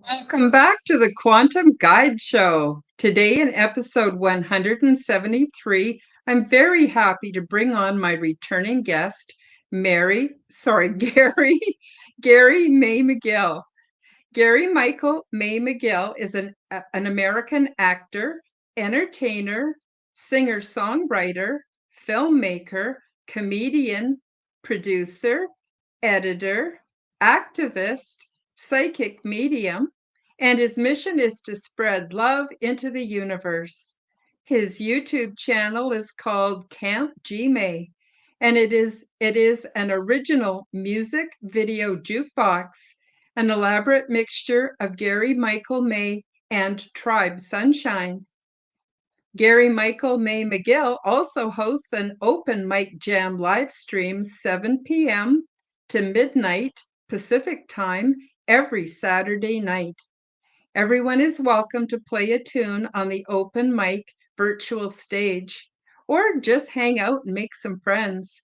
Welcome back to the Quantum Guide Show. Today in episode 173, I'm very happy to bring on my returning guest, Gary, Gary May-McGill. Gary Michael May-McGill is an American actor, entertainer, singer-songwriter, filmmaker, comedian, producer, editor, activist, psychic medium, and his mission is to spread love into the universe. His YouTube channel is called Camp G May, and it is an original music video jukebox, an elaborate mixture of Gary Michael May and Tribe Sunshine. Gary Michael May-McGill also hosts an open mic jam live stream 7 p.m. to midnight Pacific time every Saturday night. Everyone is welcome to play a tune on the open mic virtual stage or just hang out and make some friends.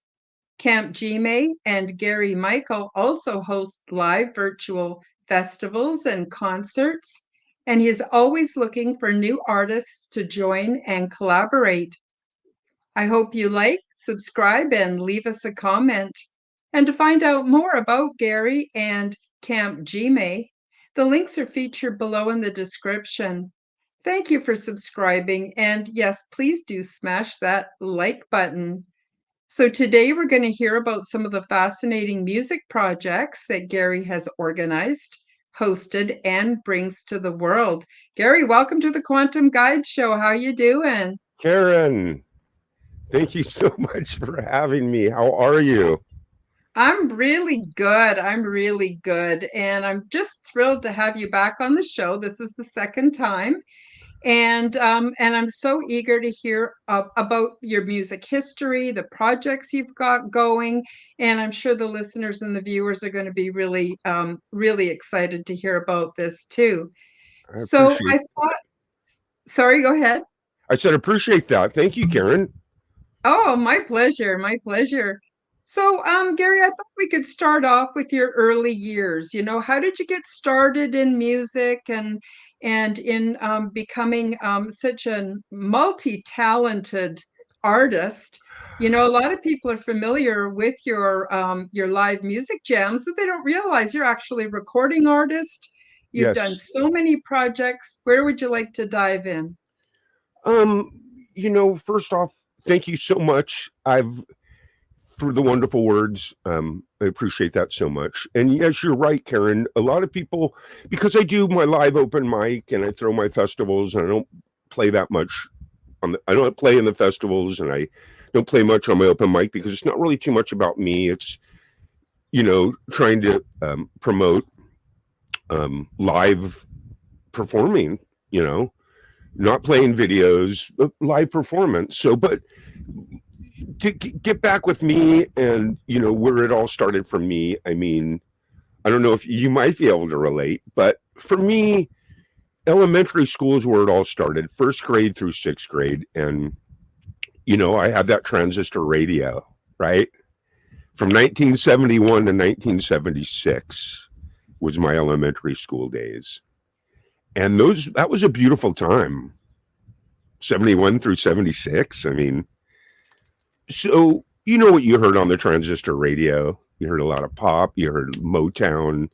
Camp G-May and Gary Michael also host live virtual festivals and concerts, and he is always looking for new artists to join and collaborate. I hope you like, subscribe, and leave us a comment. And to find out more about Gary and Camp G-May, the links are featured below in the description. Thank you for subscribing, and yes, please do smash that like button. So today we're going to hear about some of the fascinating music projects that Gary has organized, hosted, and brings to the world. Gary, welcome to the Quantum Guide Show. How you doing? Karen, thank you so much for having me. How are you? I'm really good. I'm really good. And I'm just thrilled to have you back on the show. This is the second time. And I'm so eager to hear about your music history, the projects you've got going, and I'm sure the listeners and the viewers are going to be really excited to hear about this too. I So appreciate I thought, sorry, go ahead. I said appreciate that. Thank you, Karen. Oh, my pleasure, my pleasure. So, Gary, I thought we could start off with your early years. How did you get started in music and in becoming such a multi-talented artist? A lot of people are familiar with your live music jams, but they don't realize you're actually a recording artist. You've done Yes. so many projects. Where would you like to dive in? Um, first off, thank you so much. I've for the wonderful words. I appreciate that so much. And yes, you're right, Karen. A lot of people, because I do my live open mic and I throw my festivals and I don't play that much I don't play in the festivals and I don't play much on my open mic because it's not really too much about me. It's trying to promote live performing, not playing videos, but live performance. So, but to get back with me and, where it all started for me, I mean, I don't know if you might be able to relate, but for me, elementary school is where it all started, first grade through sixth grade. And, I had that transistor radio, right? From 1971 to 1976 was my elementary school days. And that was a beautiful time. 71 through 76. I mean, so you know what you heard on the transistor radio. You heard a lot of pop. You heard Motown,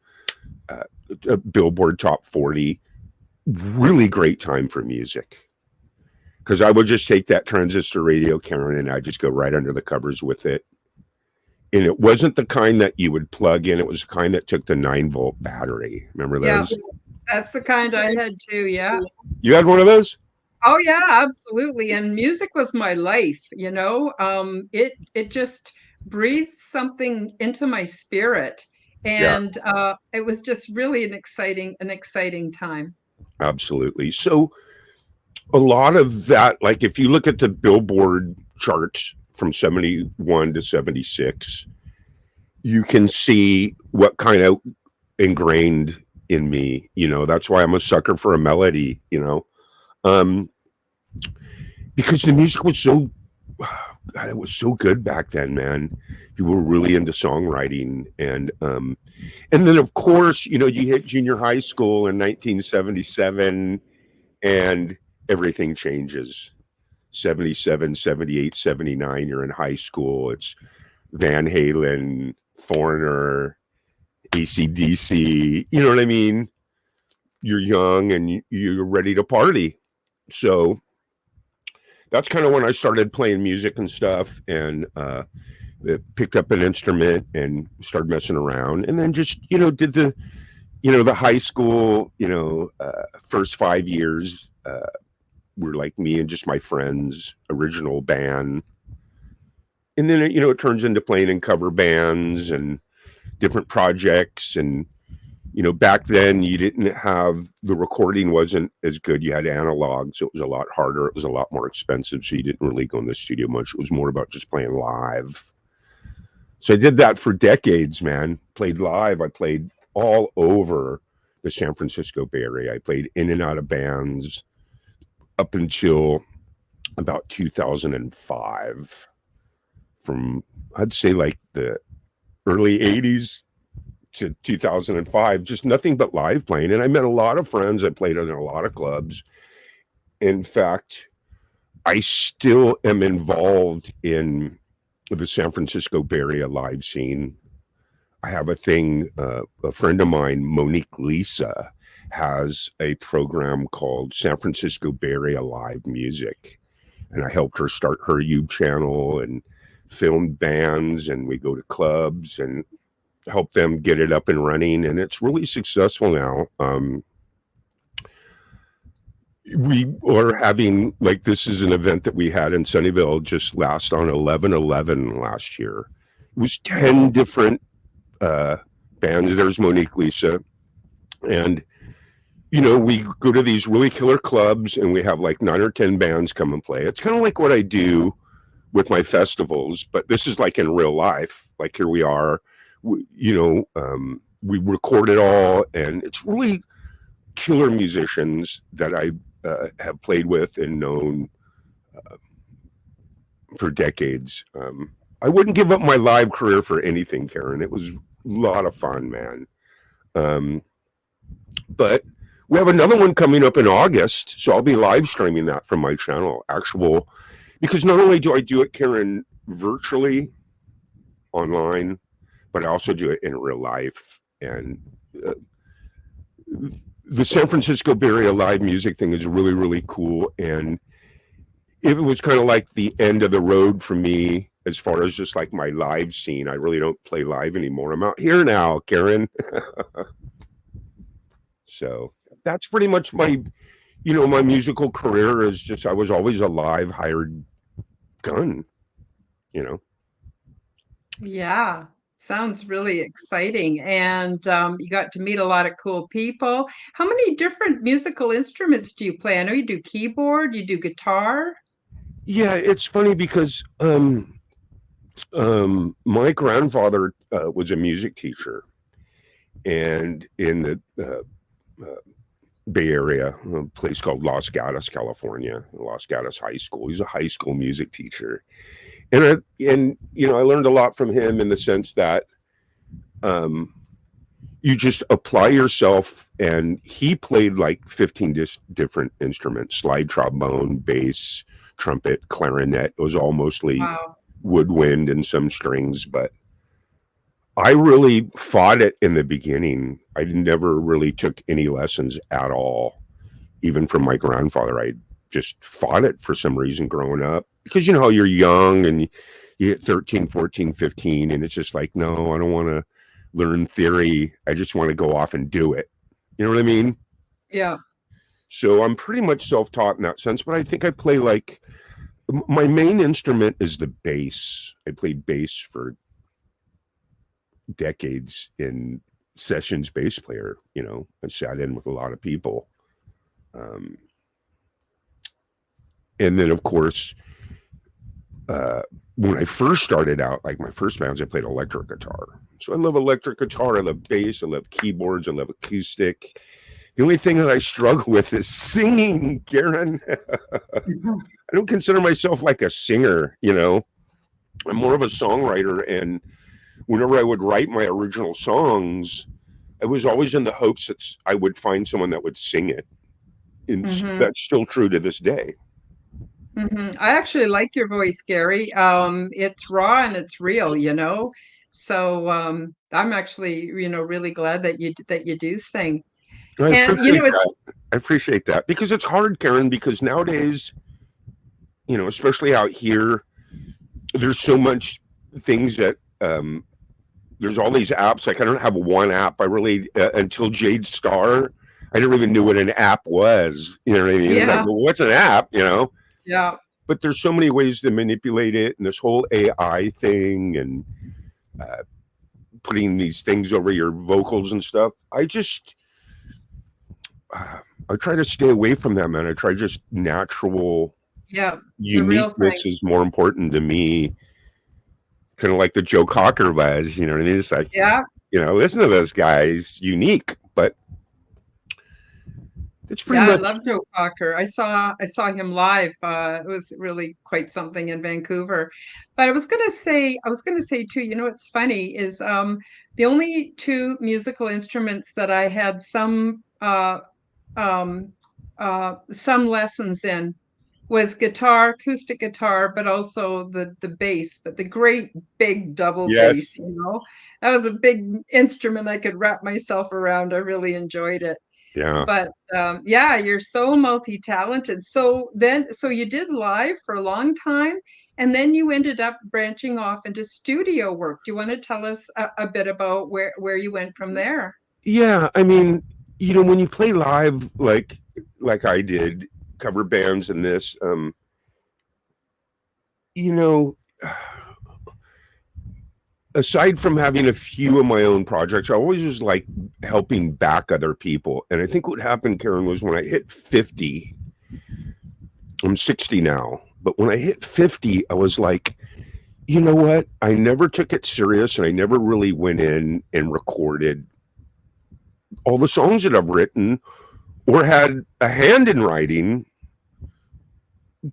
Billboard Top 40. Really great time for music. Because I would just take that transistor radio, Karen, and I'd just go right under the covers with it. And it wasn't the kind that you would plug in. It was the kind that took the 9-volt battery. Remember Yeah, those? that's the kind I had too. Yeah. You had one of those? Oh yeah, absolutely. And music was my life. It just breathed something into my spirit. Yeah, And it was just really an exciting time. absolutely. So a lot of that, like if you look at the Billboard charts from 71 to 76, you can see what kind of ingrained in me. That's why I'm a sucker for a melody, um, because the music was so God, it was so good back then, man. People were really into songwriting, and then of course, you know, you hit junior high school in 1977, and everything changes. 77, 78, 79. You're in high school. It's Van Halen, Foreigner, AC/DC. You know what I mean? You're young and you're ready to party. So that's kind of when I started playing music and stuff, and picked up an instrument and started messing around, and then just, you know, did the, you know, the high school, you know, first 5 years were like me and just my friends, original band. And then, you know, it turns into playing in cover bands and different projects. And, you know, back then you didn't have, the recording wasn't as good. You had analog, so it was a lot harder. It was a lot more expensive. So you didn't really go in the studio much. It was more about just playing live. So I did that for decades, man. Played live. I played all over the San Francisco Bay Area. I played in and out of bands up until about 2005. From, I'd say, like the early 80s to 2005, just nothing but live playing. And I met a lot of friends. I played in a lot of clubs. In fact, I still am involved in the San Francisco Bay Area live scene. I have a thing, a friend of mine, Monique Lisa, has a program called San Francisco Bay Area Live Music. And I helped her start her YouTube channel and filmed bands, and we go to clubs and help them get it up and running. And it's really successful now. We are having, like, this is an event that we had in Sunnyvale just last on 11/11 last year. It was 10 different bands. There's Monique Lisa. And, you know, we go to these really killer clubs and we have like 9 or 10 bands come and play. It's kind of like what I do with my festivals, but this is like in real life. Like, here we are, you know, we record it all, and it's really killer musicians that I have played with and known for decades. I wouldn't give up my live career for anything, Karen. It was a lot of fun, man. But we have another one coming up in August, so I'll be live streaming that from my channel, actual, because not only do I do it, Karen, virtually online, but I also do it in real life. And the San Francisco Bay Area live music thing is really, really cool. And it was kind of like the end of the road for me as far as just like my live scene. I really don't play live anymore. I'm out here now, Karen. So that's pretty much my, you know, my musical career is just, I was always a live hired gun, you know. Yeah, sounds really exciting. And you got to meet a lot of cool people. How many different musical instruments do you play? I know you do keyboard, you do guitar. Yeah, it's funny because my grandfather was a music teacher, and in the Bay Area, a place called Los Gatos, California, Los Gatos High School. He's a high school music teacher, and you know, I learned a lot from him in the sense that you just apply yourself. And he played like 15 different instruments: slide trombone, bass, trumpet, clarinet. It was all mostly Wow. woodwind and some strings, but I really fought it in the beginning. I never really took any lessons at all, even from my grandfather. I just fought it for some reason growing up, because you know how you're young and you get 13, 14, 15, and it's just like, no, I don't want to learn theory. I just want to go off and do it. You know what I mean? Yeah. So I'm pretty much self-taught in that sense, but I think I play like, my main instrument is the bass. I played bass for decades in sessions bass player. You know, I sat in with a lot of people. Um, and then, of course, when I first started out, like my first bands, I played electric guitar. So I love electric guitar. I love bass. I love keyboards. I love acoustic. The only thing that I struggle with is singing, Karen. I don't consider myself like a singer, you know. I'm more of a songwriter, and whenever I would write my original songs, I was always in the hopes that I would find someone that would sing it. And Mm-hmm. that's still true to this day. Mm-hmm. I actually like your voice, Gary. It's raw and it's real, you know. So I'm actually, really glad that you do sing. I And appreciate that. I appreciate that because it's hard, Karen, because nowadays, especially out here, there's so much things that there's all these apps. Like I don't have one app. I really until Jade Star, I never even knew what an app was. You know what I mean? It's like, yeah, well, what's an app? yeah, But there's so many ways to manipulate it, and this whole AI thing, and uh, putting these things over your vocals and stuff. I try to stay away from that, man. I try just natural yeah, the real thing. uniqueness is more important to me. Kind of like the Joe Cocker was, you know what I mean? It's like, Yeah, listen to this guy's unique, but it's pretty yeah, I much, love Joe Cocker. I saw him live. It was really quite something in Vancouver. But I was gonna say too, what's funny is the only two musical instruments that I had um some lessons in was guitar, acoustic guitar, but also the bass, but the great big double yes, bass. That was a big instrument I could wrap myself around. I really enjoyed it. yeah. But yeah, you're so multi-talented. So you did live for a long time, and then you ended up branching off into studio work. Do you want to tell us a bit about where you went from there? Yeah, I mean, when you play live like I did, cover bands and this, you know, aside from having a few of my own projects, I always was like helping back other people. And I think what happened, Karen, was when I hit 50, I'm 60 now, but when I hit 50, I was like, you know what? I never took it serious, and I never really went in and recorded all the songs that I've written or had a hand in writing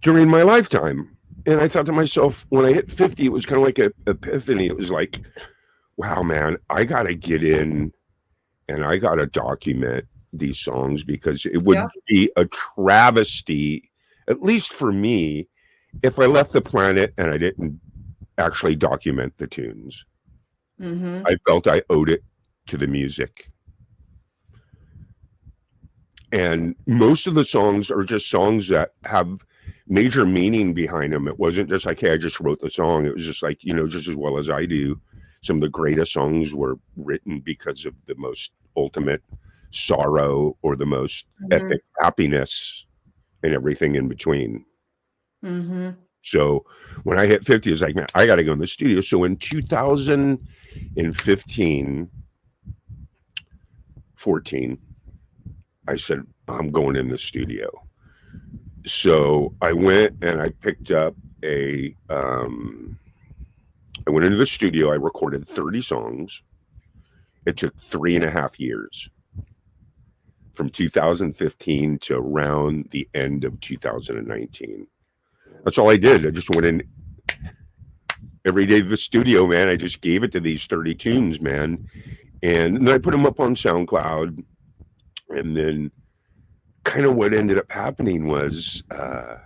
during my lifetime. And I thought to myself, when I hit 50, it was kind of like an epiphany. It was like, wow, man, I got to get in and I got to document these songs, because it Yeah. would be a travesty, at least for me, if I left the planet and I didn't actually document the tunes. Mm-hmm. I felt I owed it to the music. And most of the songs are just songs that have major meaning behind them. It wasn't just like, hey, I just wrote the song. It was just like, just as well as I do, some of the greatest songs were written because of the most ultimate sorrow or the most Mm-hmm. epic happiness and everything in between. Mm-hmm. So when I hit 50, it's like, man, I got to go in the studio. So in 2015, 14, I said, I'm going in the studio. So I went and I picked up I went into the studio. I recorded 30 songs. It took 3.5 years from 2015 to around the end of 2019. That's all I did. I just went in every day to the studio, man. I just gave it to these 30 tunes, man. And then I put them up on SoundCloud. And then kind of what ended up happening was I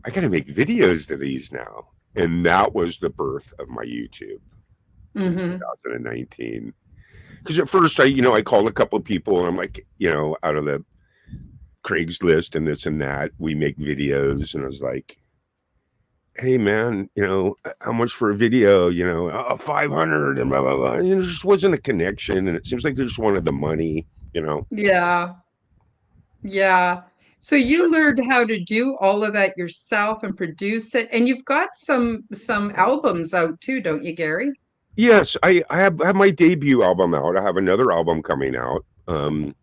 got to make videos to these now. And that was the birth of my YouTube in Mm-hmm. 2019. Because at first I called a couple of people and I'm like, out of the Craigslist and this and that, we make videos. And I was like, hey man, how much for a video? 500 and blah, blah, blah. And there just wasn't a connection. And it seems like they just wanted the money. Yeah. Yeah. So you learned how to do all of that yourself and produce it. And you've got some albums out too, don't you, Gary? Yes, I have my debut album out. I have another album coming out. And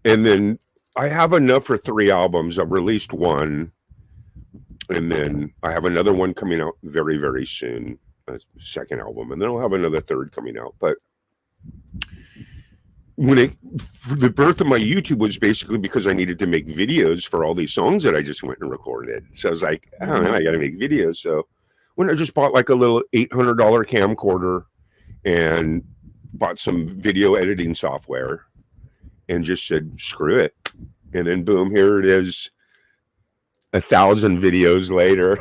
then I have enough for 3 albums. I've released one, and then I have another one coming out very, very soon, a second album, and then I'll have another third coming out. But the birth of my YouTube was basically because I needed to make videos for all these songs that I just went and recorded. So I was like, oh man, Mhm. I got to make videos. So when I just bought like a little $800 camcorder and bought some video editing software and just said, screw it. And then boom, here it is 1,000 videos later.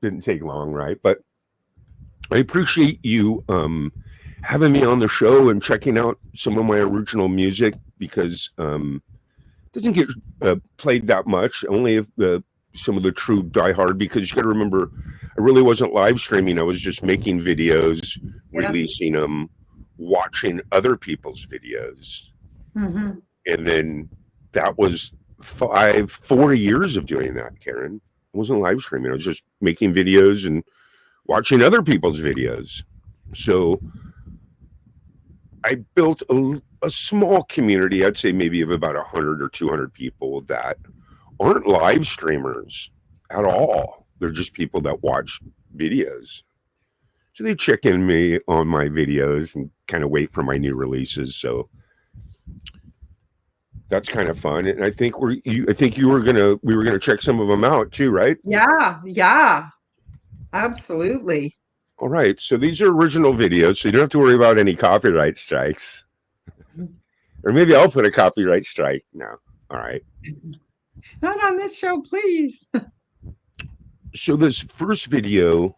Didn't take long, right? But I appreciate you having me on the show and checking out some of my original music, because it doesn't get played that much, only if some of the true diehard, because you got to remember, I really wasn't live streaming. I was just making videos, releasing them, watching other people's videos. Mm-hmm. And then that was 4 years of doing that, Karen. I wasn't live streaming. I was just making videos and watching other people's videos. So I built a small community, I'd say maybe of about 100 or 200 people that aren't live streamers at all. They're just people that watch videos. So they check in me on my videos and kind of wait for my new releases. So that's kind of fun. And I think we were gonna check some of them out too, right? Yeah, absolutely. All right. So these are original videos, so you don't have to worry about any copyright strikes. Or maybe I'll put a copyright strike now. All right. Not on this show, please. So this first video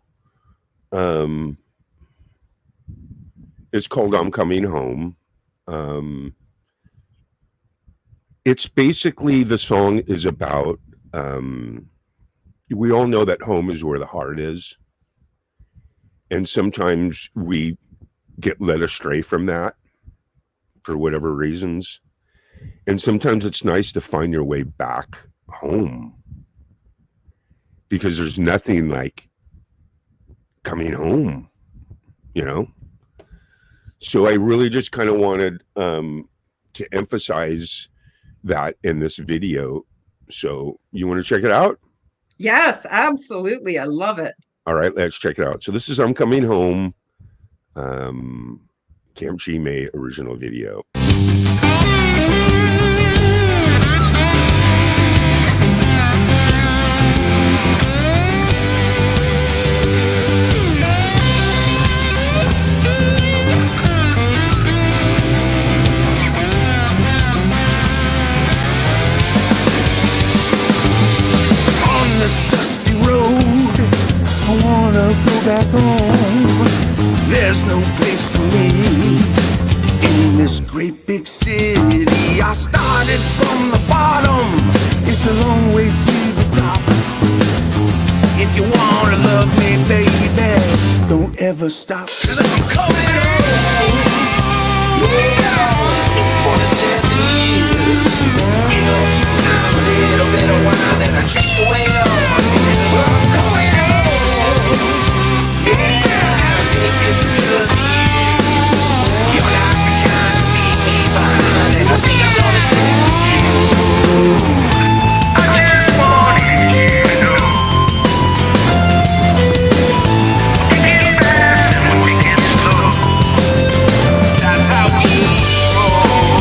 is called I'm Coming Home. It's basically, the song is about, we all know that home is where the heart is. And sometimes we get led astray from that for whatever reasons. And sometimes it's nice to find your way back home, because there's nothing like coming home, you know? So I really just kind of wanted to emphasize that in this video. So you want to check it out? Yes, absolutely. I love it. All right, let's check it out. So this is I'm Coming Home, Camp G May original video. Back home, there's no place for me in this great big city. I started from the bottom, it's a long way to the top. If you wanna love me, baby, don't ever stop, 'cause I'm coming home. Yeah, it's 47 years. Give up some time, a little bit of wine, and I chased away all my fears. I'm coming home. It's because of you. You're not the kind to leave me behind, and I think I'm gonna stay with you. I just wanted you to know. We can fast and we can slow. That's how we roll.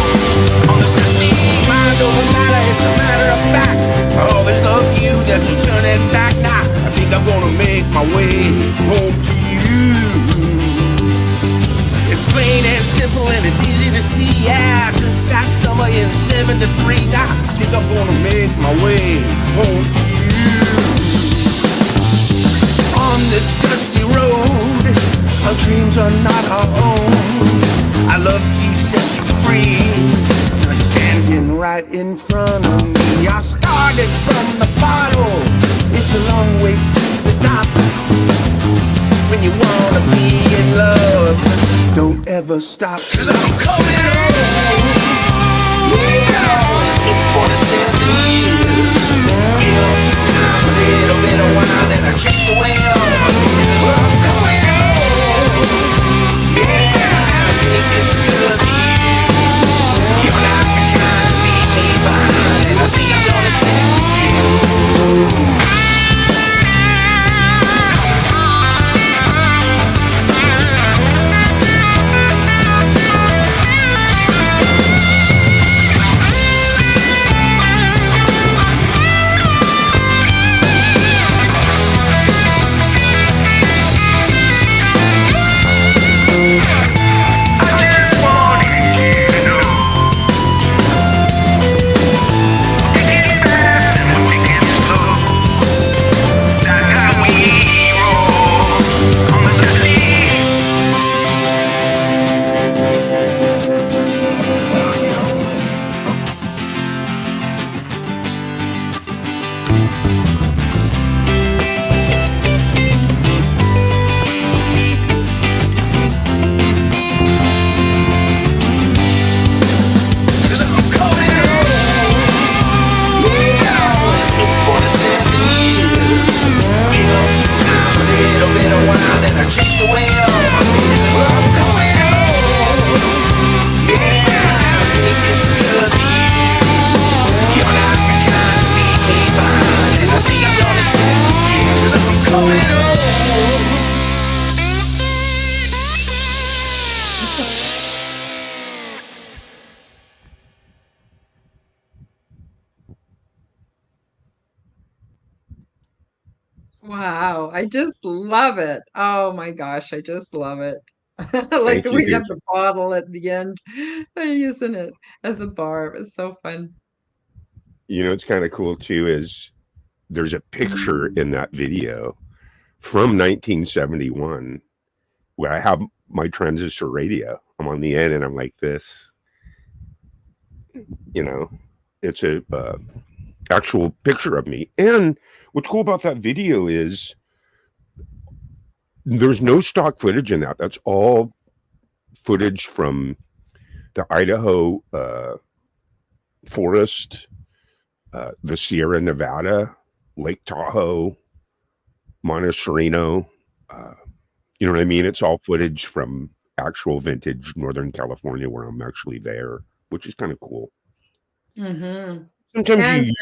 On this dusty mind, don't matter, it's a matter of fact. I always love you, there's no turning back now. I think I'm gonna make my way home to you. It's plain and simple and it's easy to see. Yeah, since that summer in '73, now I think I'm gonna make my way home to you. On this dusty road, our dreams are not our own. I love you, set you free. Now you're standing right in front of me. I started from the bottle, it's a long way to the top. When you wanna be in love, don't ever stop, 'cause I'm coming home. Yeah, it's 47 years. Give up some time, a little bit of wine, and I chased away all my fears. Well, I'm coming home. Yeah, I think it's because of you. You're not the kind to leave me behind, and I think I'm gonna stay with you. Wow, I just love it. Oh my gosh, I just love it. Like Thank you, we dude. have the bottle at the end, using it as a bar. It was so fun. You know, it's kind of cool too is there's a picture in that video from 1971 where I have my transistor radio. I'm on the end and I'm like this, you know, it's a actual picture of me. And what's cool about that video is there's no stock footage in that. That's all footage from the Idaho forest, the Sierra Nevada, Lake Tahoe, Montessorino. You know what I mean? It's all footage from actual vintage Northern California where I'm actually there, which is kind of cool. Hmm. Sometimes And you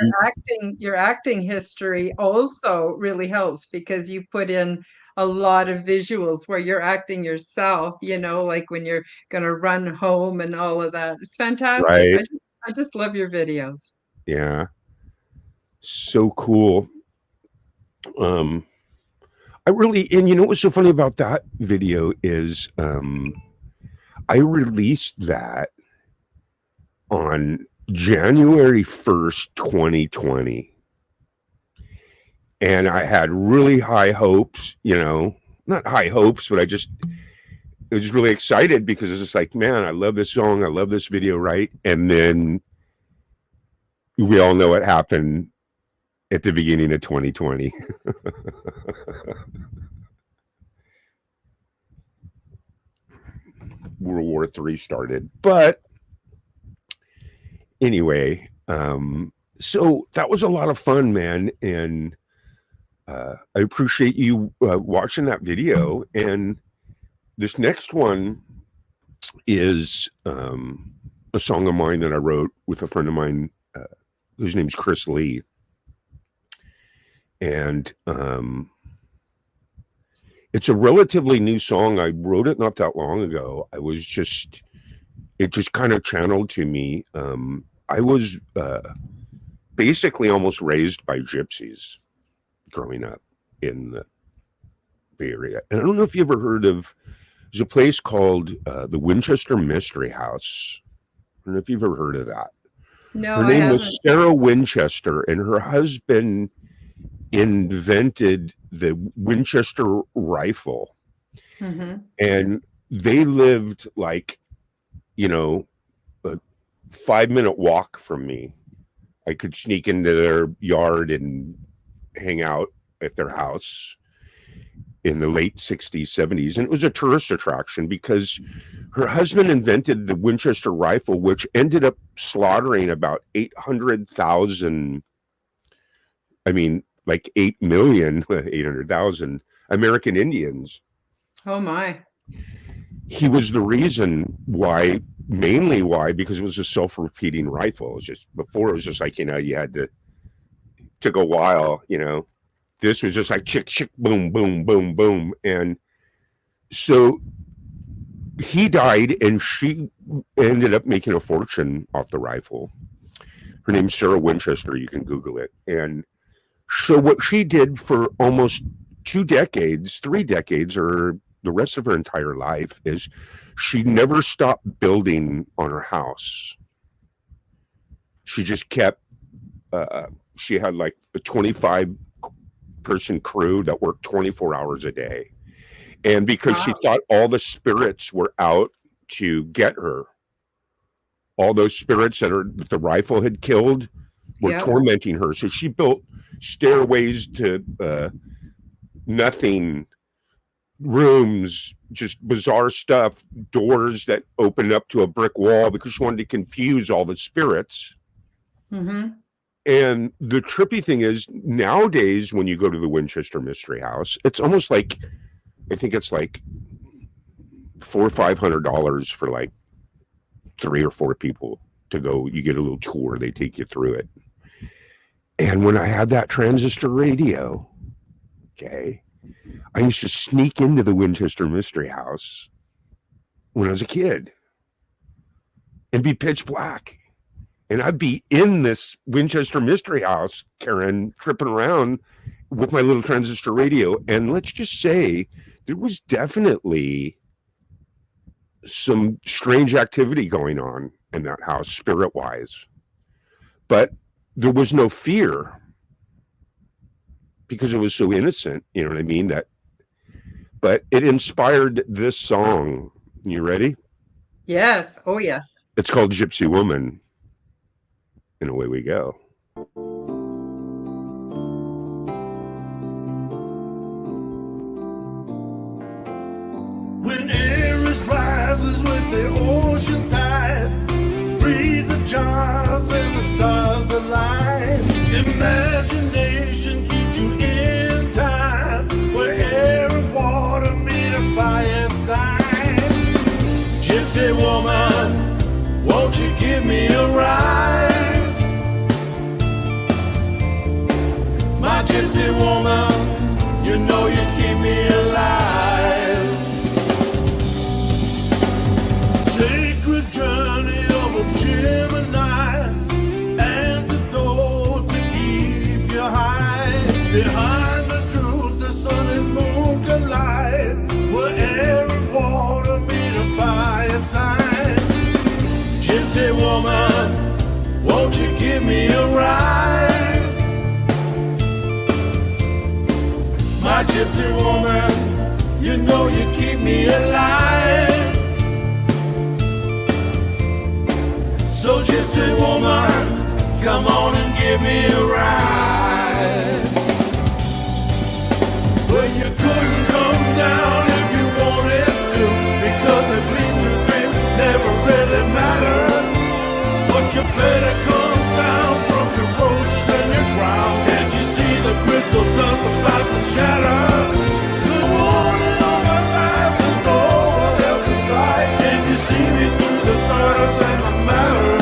your acting history also really helps because you put in a lot of visuals where you're acting yourself, like when you're gonna run home and all of that. It's fantastic. right? I just love your videos. Yeah, so cool. Um, I really, and you know what's so funny about that video is I released that on January 1st, 2020. And I had really high hopes, not high hopes, but I was just really excited because it's just like, man, I love this song. I love this video, right? And then we all know what happened at the beginning of 2020. World War III started. But anyway, so that was a lot of fun, man. And I appreciate you watching that video. And this next one is a song of mine that I wrote with a friend of mine whose name's Chris Lee. And it's a relatively new song. I wrote it not that long ago. It just kind of channeled to me. I was basically almost raised by gypsies growing up in the Bay Area. And I don't know if you ever heard of, there's a place called the Winchester Mystery House. I don't know if you've ever heard of that. No, Her I name was haven't. Sarah Winchester, and her husband invented the Winchester rifle. Hmm. And they lived like, a 5-minute walk from me. I could sneak into their yard and hang out at their house in the late 60s, 70s. And it was a tourist attraction because her husband invented the Winchester rifle, which ended up slaughtering about 800,000, like 8 million, 800,000 American Indians. Oh my. He was the reason why, mainly why, because it was a self-repeating rifle. It was just, before it was just like, you had to, took a while, this was just like chick, chick, boom, boom, boom, boom. And so he died and she ended up making a fortune off the rifle. Her name's Sarah Winchester. You can Google it. And so what she did for almost 2 decades, 3 decades, or the rest of her entire life is she never stopped building on her house. She just kept, she had like a 25-person crew that worked 24 hours a day. And because she Wow. thought all the spirits were out to get her, all those spirits that the rifle had killed were Yep. tormenting her. So she built stairways to nothing, rooms, just bizarre stuff, doors that opened up to a brick wall because she wanted to confuse all the spirits. Hmm. And the trippy thing is, nowadays, when you go to the Winchester Mystery House, it's almost like, I think it's like $400 or $500 for like 3 or 4 people to go. You get a little tour, they take you through it. And when I had that transistor radio, okay, I used to sneak into the Winchester Mystery House when I was a kid and be pitch black. And I'd be in this Winchester Mystery House, Karen, tripping around. with my little transistor radio. And let's just say there was definitely some strange activity going on in that house, spirit wise. But there was no fear because it was so innocent. You know what I mean? But it inspired this song. You ready? Yes. Oh, yes. It's called Gypsy Woman. And away we go. When Eris rises with the ocean tide, breathe the jars and the stars align. Imagination keeps you in time, where air and water meet a fireside. Gypsy woman, won't you give me a rise? My gypsy woman, you know you keep me alive. Sacred journey of a Gemini, antidote to keep you high. Behind the truth, the sun and moon collide, where air and water meet a fireside. Gypsy woman, won't you give me a rise? My gypsy woman, you know you keep me alive. So gypsy woman, come on and give me a ride. Well, you couldn't come down if you wanted to, because the dreams you dream never really matter. But you better come down from your roses and your crown. Can't you see the crystal dust about to shatter? Good morning on my life, there's no one else inside. Can you see me through the stars and the matter?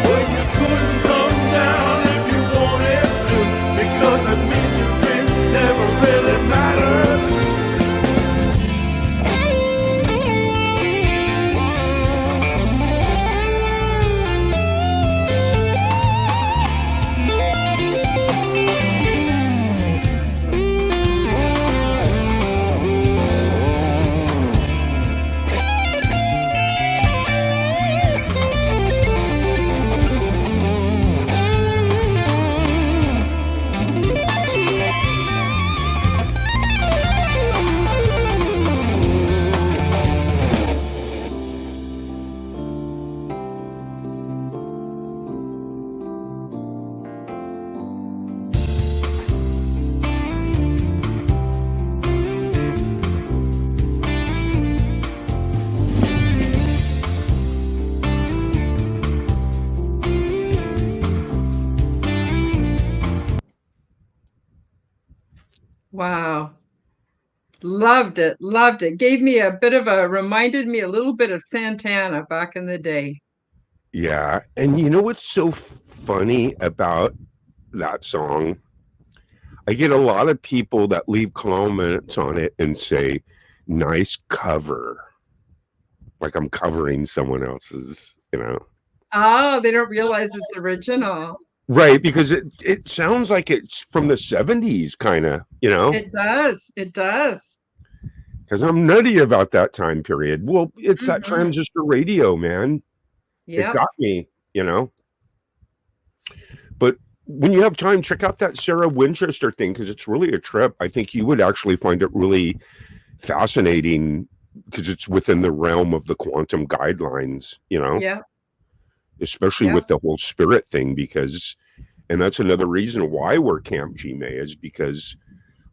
Well, you couldn't come down if you wanted to, because the means you dream never really matter. Wow. Loved it. Loved it. Gave me reminded me a little bit of Santana back in the day. Yeah. And you know what's so funny about that song? I get a lot of people that leave comments on it and say, nice cover. Like I'm covering someone else's, you know. Oh, they don't realize it's original. Right, because it sounds like it's from the 70s, kind of, you know. It does. It does. Because I'm nutty about that time period. Well, it's that transistor radio, man. Yeah. It got me, you know. But when you have time, check out that Sarah Winchester thing, because it's really a trip. I think you would actually find it really fascinating, because it's within the realm of the quantum guidelines, you know. Yeah. Especially with the whole spirit thing, and that's another reason why we're Camp G-May, is because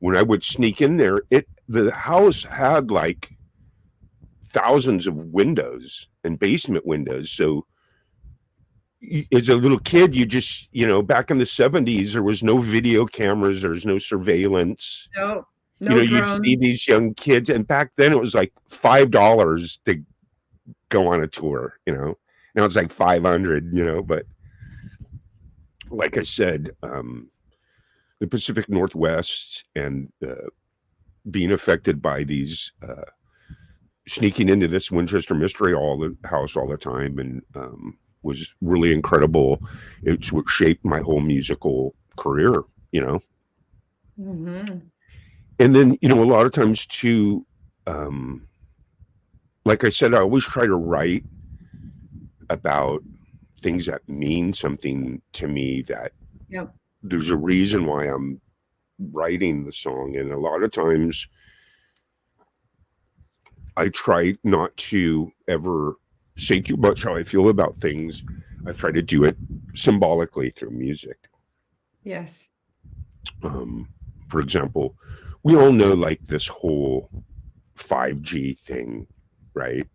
when I would sneak in there, the house had like thousands of windows and basement windows. So as a little kid, you just, you know, back in the 70s, there was no video cameras, there's no surveillance. No you know, drones. you'd see these young kids, and back then it was like $5 to go on a tour, you know. Now it's like 500, you know, but like I said, the Pacific Northwest and being affected by these, sneaking into this Winchester Mystery House all the time, and was really incredible. It's what shaped my whole musical career, you know. Mm-hmm. And then, a lot of times too, like I said, I always try to write about things that mean something to me, that Yep. there's a reason why I'm writing the song. And a lot of times I try not to ever say too much how I feel about things. I try to do it symbolically through music. Yes. For example, we all know like this whole 5G thing, right?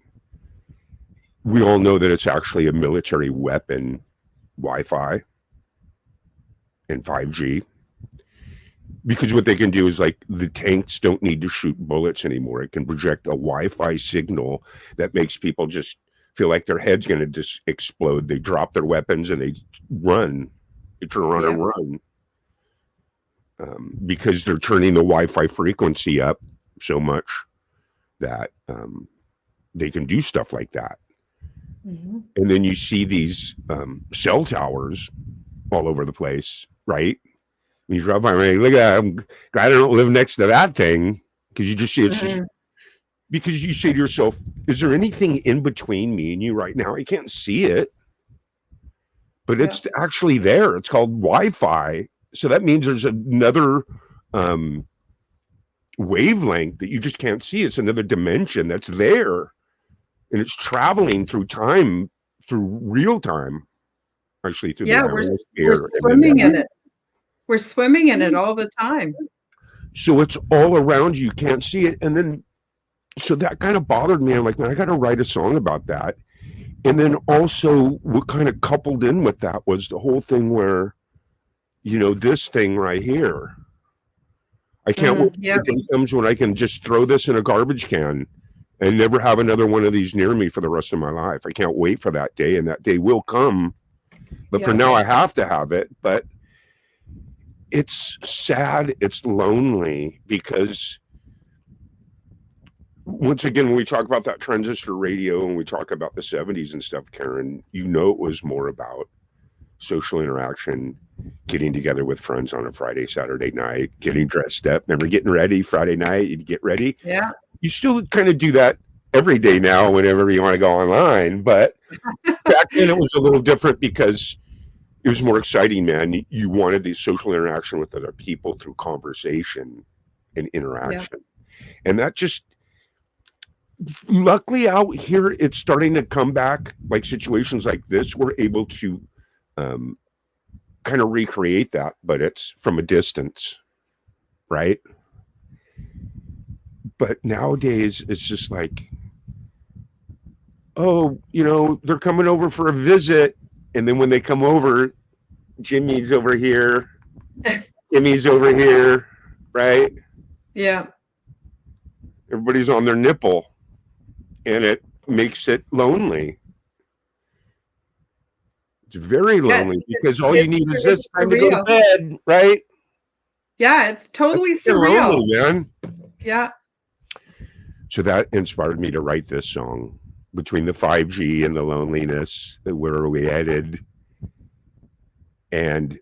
We all know that it's actually a military weapon, Wi-Fi and 5G. Because what they can do is, like, the tanks don't need to shoot bullets anymore. It can project a Wi-Fi signal that makes people just feel like their head's going to just explode. They drop their weapons and they run. They turn around and run. Because they're turning the Wi-Fi frequency up so much that they can do stuff like that. Mm-hmm. And then you see these cell towers all over the place, right? When you drive by, look at that. I'm glad I don't live next to that thing, because you just see it's just, because you say to yourself, is there anything in between me and you right now? I can't see it, but it's actually there. It's called Wi-Fi. So that means there's another wavelength that you just can't see. It's another dimension that's there, and it's traveling through time, through real time, actually through the atmosphere. We're swimming in it. We're swimming in it all the time. So it's all around you. You can't see it. And then, so that kind of bothered me. I'm like, man, I got to write a song about that. And then also what kind of coupled in with that was the whole thing where, this thing right here, I can't wait till the day comes when I can just throw this in a garbage can and never have another one of these near me for the rest of my life. I can't wait for that day, and that day will come. But for now, I have to have it. But it's sad, it's lonely, because once again, when we talk about that transistor radio and we talk about the 70s and stuff, Karen, it was more about social interaction, getting together with friends on a Friday, Saturday night, getting dressed up. Remember getting ready Friday night? You'd get ready. Yeah. You still kind of do that every day now whenever you want to go online. But back then it was a little different, because it was more exciting, man. You wanted the social interaction with other people through conversation and interaction. And that just, luckily out here, it's starting to come back. Like situations like this, we're able to kind of recreate that, but it's from a distance, right? But nowadays, it's just like, oh, they're coming over for a visit. And then when they come over, Jimmy's over here, Jimmy's over here, right? Yeah. Everybody's on their nipple, and it makes it lonely. It's very lonely, because all you need is this time to go to bed, right? Yeah, it's totally surreal. Lonely, man. Yeah. So that inspired me to write this song. Between the 5G and the loneliness, where are we headed? And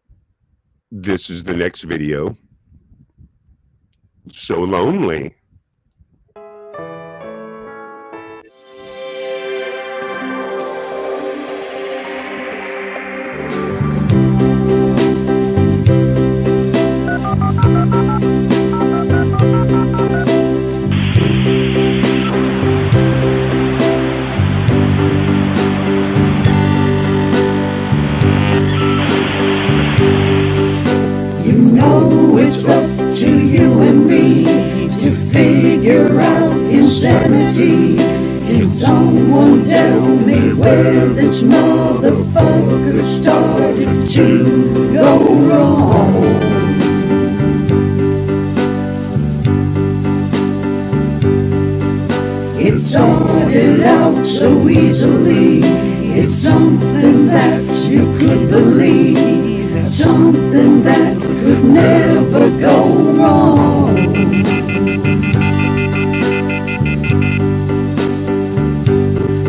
this is the next video. So lonely. It's up to you and me to figure out insanity. Can someone tell me where this motherfucker started to go wrong? It started out so easily. It's something that you could believe, something that could never go wrong.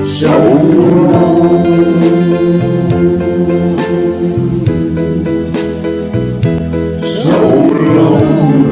So long, so lonely.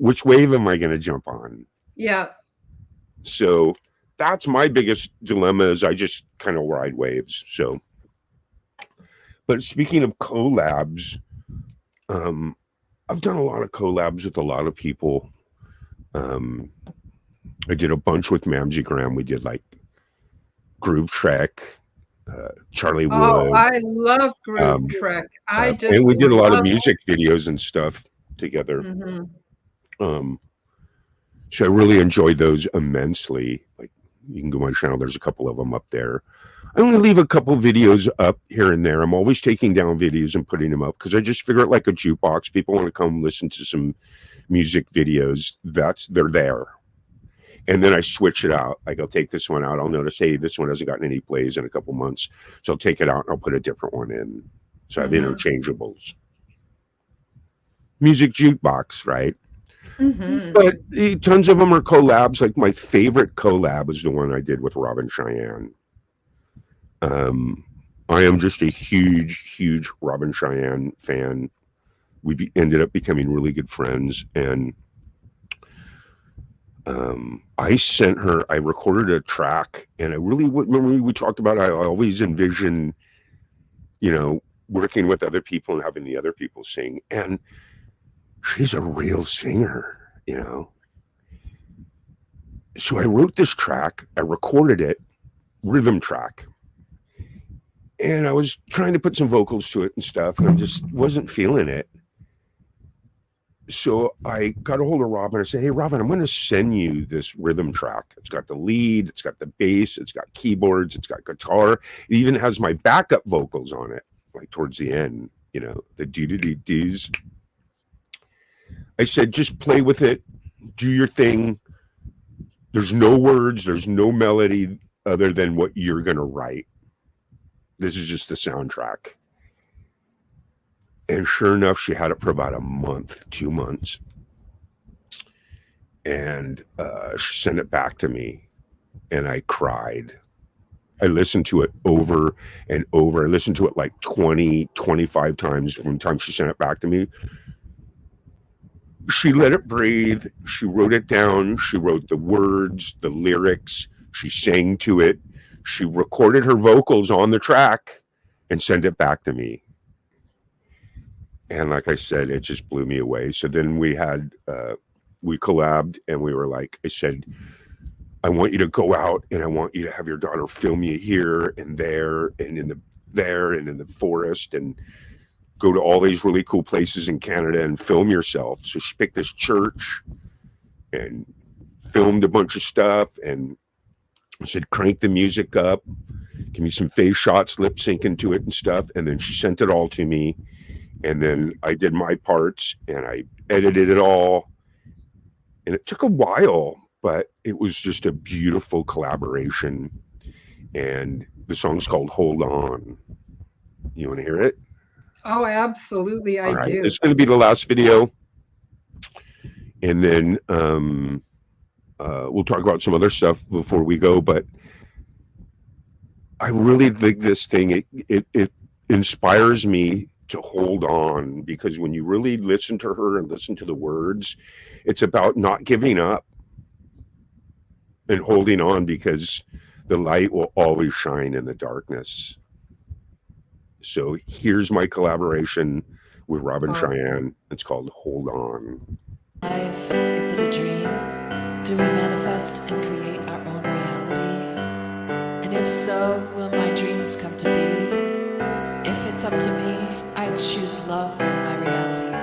which wave am I going to jump on? Yeah. So that's my biggest dilemma, is I just kind of ride waves. So, but speaking of collabs, I've done a lot of collabs with a lot of people. I did a bunch with Mamsie Graham. We did like Groove Trek, Charlie Oh, Wood, I love Groove Trek. I and just we did a lot of love. music videos and stuff together. Mhm. So I really enjoyed those immensely. Like, you can go on my channel, there's a couple of them up there. I only leave a couple videos up here and there. I'm always taking down videos and putting them up because I just figure it like a jukebox. People want to come listen to some music videos. They're there. And then I switch it out. Like, I'll take this one out. I'll notice, hey, this one hasn't gotten any plays in a couple months. So I'll take it out and I'll put a different one in. So I have interchangeables. Music jukebox, right? But tons of them are collabs. Like, my favorite collab is the one I did with Robin Cheyenne. I am just a huge Robin Cheyenne fan. We ended up becoming really good friends, and I recorded a track, and I really remember we talked about, I always envision, working with other people and having the other people sing, and she's a real singer, So I wrote this track, I recorded it, rhythm track, and I was trying to put some vocals to it and stuff, and I just wasn't feeling it. So I got a hold of Robin. I said, hey, Robin, I'm going to send you this rhythm track. It's got the lead, it's got the bass, it's got keyboards, it's got guitar. It even has my backup vocals on it, like towards the end, the doo-doo-doo-doos. I said, just play with it, do your thing. There's no words, there's no melody other than what you're going to write. This is just the soundtrack. And sure enough, she had it for about a month, 2 months. And she sent it back to me, and I cried. I listened to it over and over. I listened to it like 20, 25 times from the time she sent it back to me. She let it breathe. She wrote it down. She wrote the words, the lyrics. She sang to it. She recorded her vocals on the track and sent it back to me. And like I said, it just blew me away. So then we collabed, and we were like, I said, I want you to go out, and I want you to have your daughter film you here and there and in the forest, and go to all these really cool places in Canada and film yourself. So she picked this church and filmed a bunch of stuff, and I said, crank the music up, give me some face shots, lip syncing to it and stuff. And then she sent it all to me. And then I did my parts, and I edited it all. And it took a while, but it was just a beautiful collaboration. And the song's called Hold On. You want to hear it? Oh, absolutely. I do. It's going to be the last video. And then we'll talk about some other stuff before we go. But I really think this thing, it inspires me to hold on, because when you really listen to her and listen to the words, it's about not giving up and holding on, because the light will always shine in the darkness. So here's my collaboration with Robin Cheyenne. It's called Hold On. Life, is it a dream? Do we manifest and create our own reality? And if so, will my dreams come to be? If it's up to me, I choose love for my reality.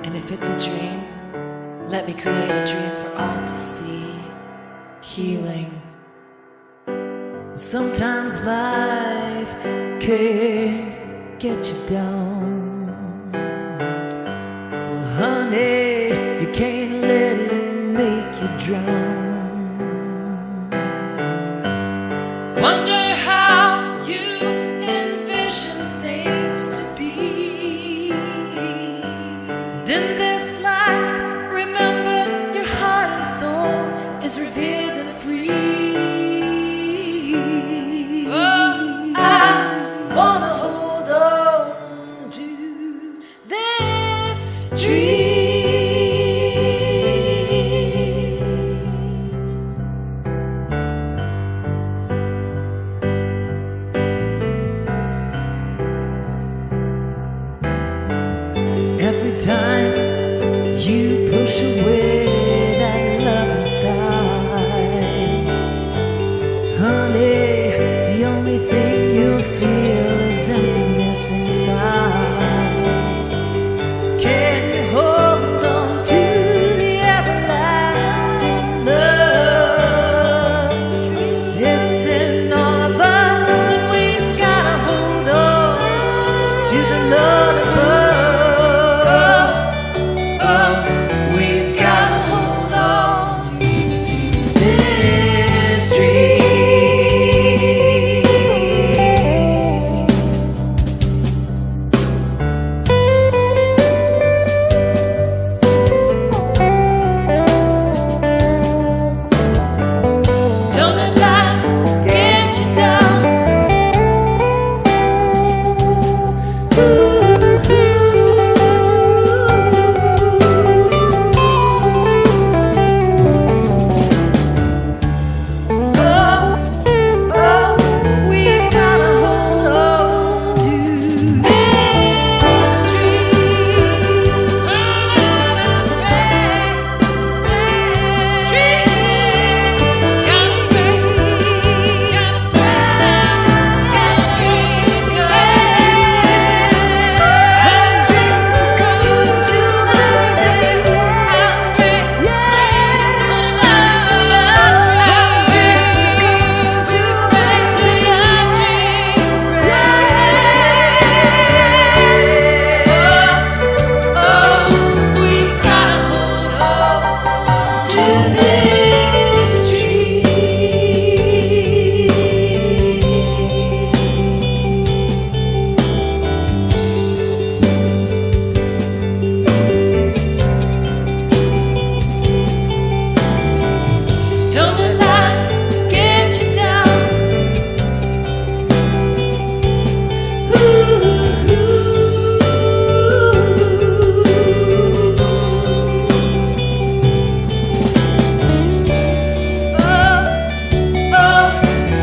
And if it's a dream, let me create a dream for all to see. Healing. Sometimes life can get you down. Well, honey, you can't let it make you drown. Wonder how you envision things to be. And in this life, remember your heart and soul is revealed and free. Oh, I wanna hold on to this dream. Honey, the only thing you'll feel is emptiness inside. Can you hold on to the everlasting love? It's in all of us, and we've gotta hold on to the Lord above. Oh, we've gotta hold on to this dream. Don't let life get you down. We've gotta hold on to this Don't let life get you down.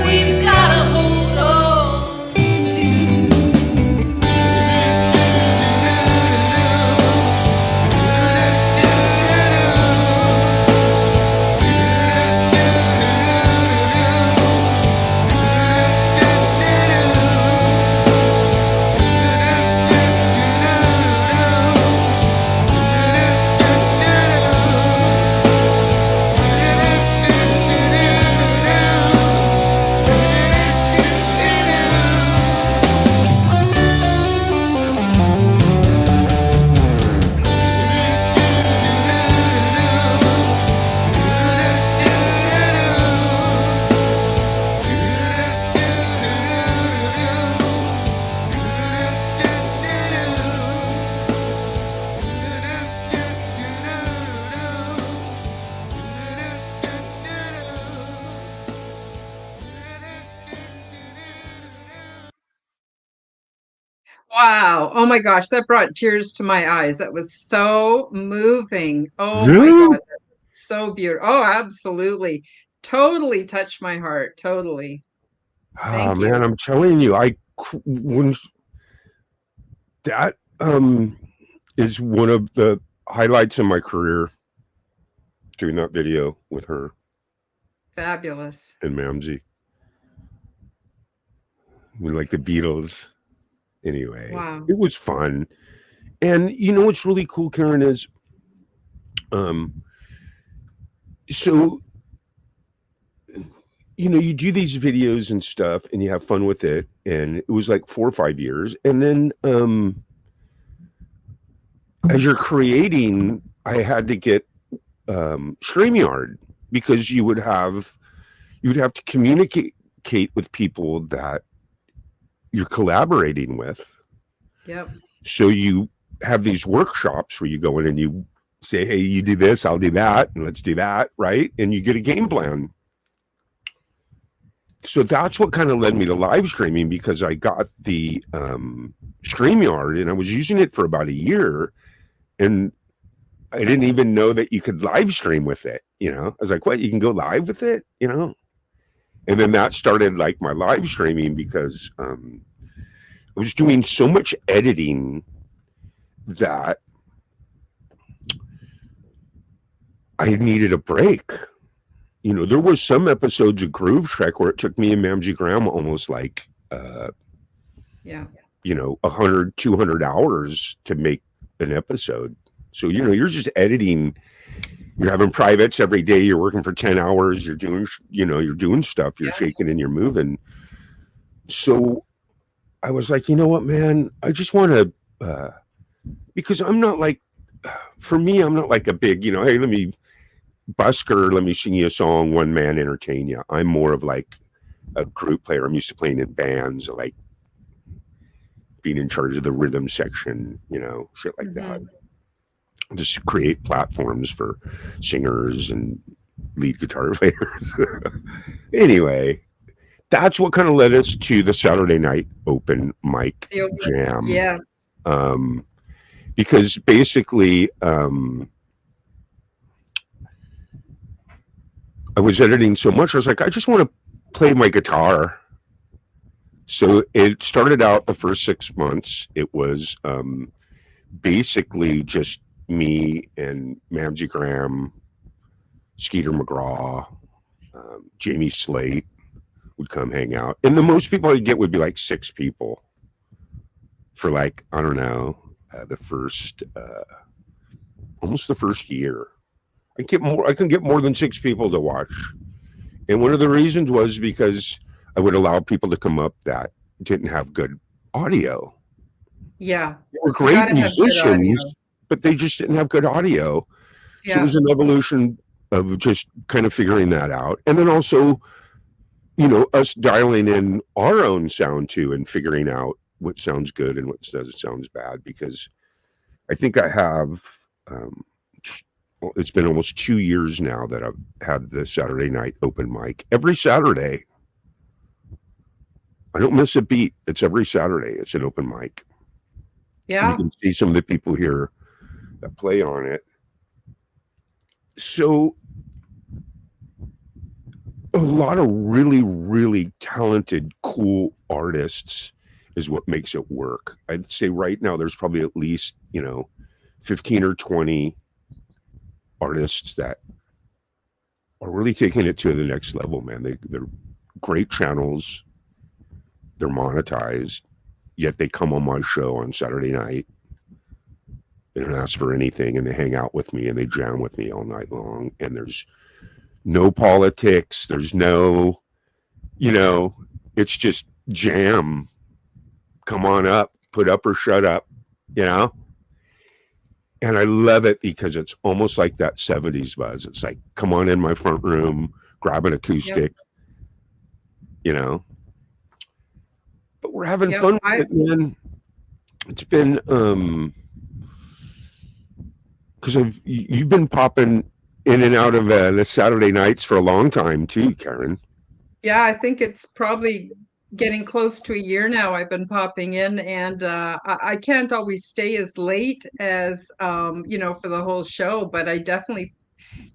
We've gotta hold on Wow. Oh my gosh, that brought tears to my eyes. That was so moving. Oh my Really? God, that was so beautiful. Oh, absolutely. Totally touched my heart. Totally. Oh Thank man, you. I'm telling you, when that is one of the highlights in my career, doing that video with her Fabulous. and Mamsie. We like the Beatles. Anyway, Wow. it was fun. And you know what's really cool, Karen, is um so you do these videos and stuff and you have fun with it, and it was like 4 or 5 years, and then as you're creating, I had to get StreamYard, because you would have to communicate with people that you're collaborating with. Yep. So you have these workshops where you go in and you say, hey, you do this, I'll do that, and let's do that, right? And you get a game plan. So that's what kind of led me to live streaming, because I got the StreamYard and I was using it for about a year, and I didn't even know that you could live stream with it. I was like, what, you can go live with it? And then that started like my live streaming, because I was doing so much editing that I needed a break. there was some episodes of Groove Trek where it took me and Mamsie Graham almost like, Yeah. 100, 200 hours to make an episode. So, you're just editing. You're having privates every day. You're working for 10 hours. You're doing, you're doing stuff. You're Yeah. shaking and you're moving. So I was like, you know what, man? I just want to, because I'm not like, for me, I'm not like a big, hey, let me busker, let me sing you a song, one man entertain you. I'm more of like a group player. I'm used to playing in bands, like being in charge of the rhythm section, shit like that. Just create platforms for singers and lead guitar players. Anyway, that's what kind of led us to the Saturday night open mic jam. Yeah. Because basically, I was editing so much, I was like, I just want to play my guitar. So it started out the first 6 months. It was basically just me and Mamsie Graham, Skeeter McGraw, Jamie Slate would come hang out. And the most people I'd get would be like 6 people for like, I don't know, the first, almost the first year. I couldn't get more than 6 people to watch. And one of the reasons was because I would allow people to come up that didn't have good audio. Yeah. They were great musicians, but they just didn't have good audio. Yeah. So it was an evolution of just kind of figuring that out. And then also, us dialing in our own sound too and figuring out what sounds good and what sounds bad. Because I think I have, it's been almost 2 years now that I've had the Saturday night open mic. Every Saturday. I don't miss a beat. It's every Saturday. It's an open mic. Yeah. You can see some of the people here that play on it. So a lot of really, really talented, cool artists is what makes it work. I'd say right now there's probably at least, 15 or 20 artists that are really taking it to the next level, man. They're great channels. They're monetized, yet they come on my show on Saturday night. They don't ask for anything, and they hang out with me and they jam with me all night long. And there's no politics. There's no, it's just jam. Come on up, put up or shut up, And I love it because it's almost like that 70s buzz. It's like, come on in my front room, grab an acoustic, But we're having fun with it, man. It's been, because you've been popping in and out of the Saturday nights for a long time too, Karen. Yeah, I think it's probably getting close to a year now I've been popping in, and I can't always stay as late as for the whole show, but I definitely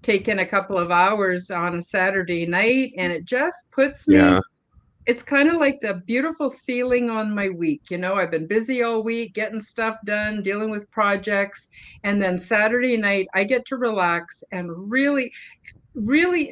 take in a couple of hours on a Saturday night, and it just puts me, it's kind of like the beautiful ceiling on my week. I've been busy all week getting stuff done, dealing with projects, and then Saturday night I get to relax and really